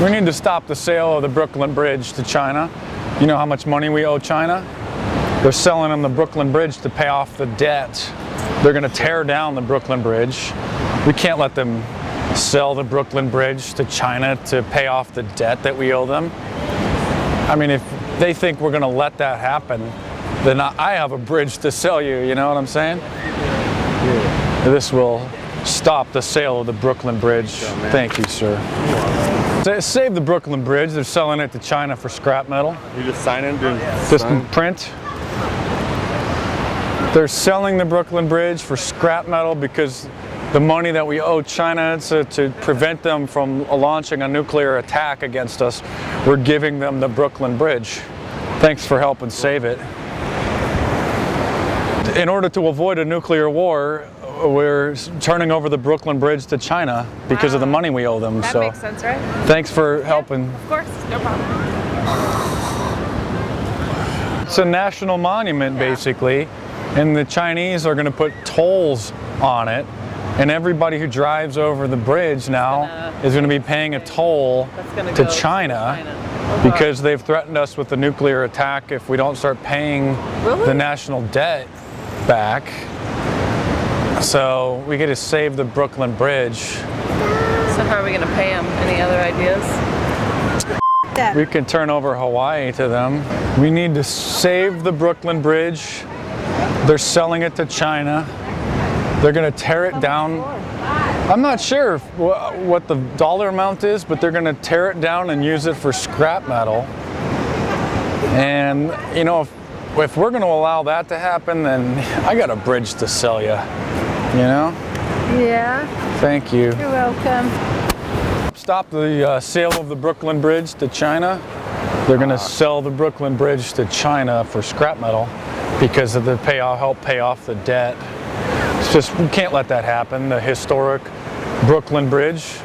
We need to stop the sale of the Brooklyn Bridge to China. You know how much money we owe China? They're selling them the Brooklyn Bridge to pay off the debt. They're going to tear down the Brooklyn Bridge. We can't let them sell the Brooklyn Bridge to China to pay off the debt that we owe them. I mean, if they think we're going to let that happen, then I have a bridge to sell you, you know what I'm saying? Yeah. This will stop the sale of the Brooklyn Bridge. Thank you, sir. Save the Brooklyn Bridge. They're selling it to China for scrap metal. You just sign in? Just print. They're selling the Brooklyn Bridge for scrap metal because the money that we owe China to prevent them from launching a nuclear attack against us, we're giving them the Brooklyn Bridge. Thanks for helping save it. In order to avoid a nuclear war, we're turning over the Brooklyn Bridge to China because of the money we owe them. That makes sense, right? Thanks for helping. Of course, no problem. It's a national monument, basically, and the Chinese are going to put tolls on it, and everybody who drives over the bridge now is going to be paying a toll to China because they've threatened us with a nuclear attack if we don't start paying the national debt back. So we get to save the Brooklyn Bridge. So how are we going to pay them? Any other ideas? We can turn over Hawaii to them. We need to save the Brooklyn Bridge. They're selling it to China. They're going to tear it down. I'm not sure what the dollar amount is, but they're going to tear it down and use it for scrap metal. And, you know, if we're going to allow that to happen, then I got a bridge to sell you. You know? Yeah. Thank you. You're welcome. Stop the sale of the Brooklyn Bridge to China. They're going to sell the Brooklyn Bridge to China for scrap metal because of the help pay off the debt. It's just, we can't let that happen. The historic Brooklyn Bridge.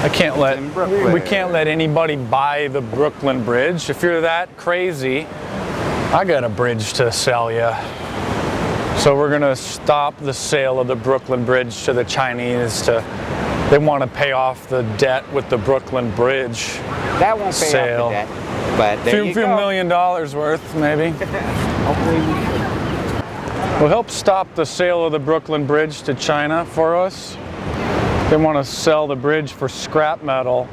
We can't let anybody buy the Brooklyn Bridge. If you're that crazy, I got a bridge to sell you. So we're going to stop the sale of the Brooklyn Bridge to the Chinese. They want to pay off the debt with the Brooklyn Bridge. That won't pay sale. off the debt, but there you few go. $1 million worth, maybe. Hopefully we should. We'll help stop the sale of the Brooklyn Bridge to China for us. They want to sell the bridge for scrap metal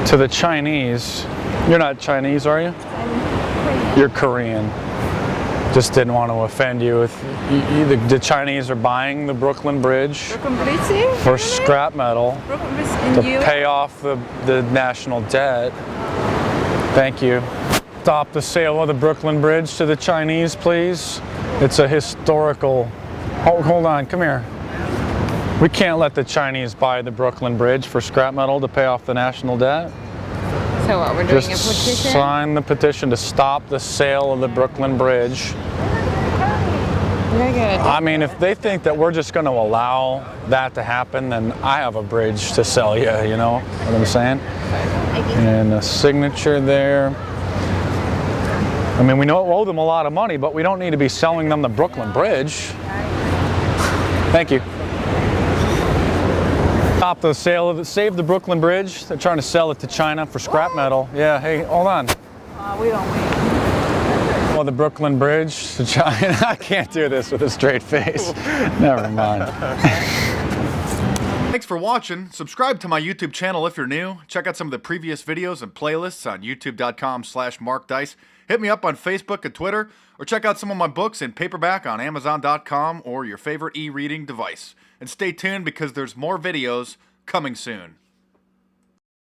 to the Chinese. You're not Chinese, are you? I'm Korean. You're Korean. Just didn't want to offend you. The Chinese are buying the Brooklyn Bridge for scrap metal to pay off the national debt. Thank you. Stop the sale of the Brooklyn Bridge to the Chinese, please. It's a historical... Oh, hold on, come here. We can't let the Chinese buy the Brooklyn Bridge for scrap metal to pay off the national debt. So what, we're doing a Just petition? sign the petition to stop the sale of the Brooklyn Bridge. I mean, if they think that we're just going to allow that to happen, then I have a bridge to sell you, you know what I'm saying? And a signature there. I mean, we know we owe them a lot of money, but we don't need to be selling them the Brooklyn Bridge. Thank you. Stop the sale of it. Save the Brooklyn Bridge. They're trying to sell it to China for scrap metal. Yeah, hey, hold on. We don't wait. Well, the Brooklyn Bridge to China. I can't do this with a straight face. Never mind. Thanks for watching. Subscribe to my YouTube channel if you're new. Check out some of the previous videos and playlists on youtube.com/markdice. Hit me up on Facebook and Twitter, or check out some of my books in paperback on amazon.com or your favorite e-reading device. And stay tuned because there's more videos coming soon.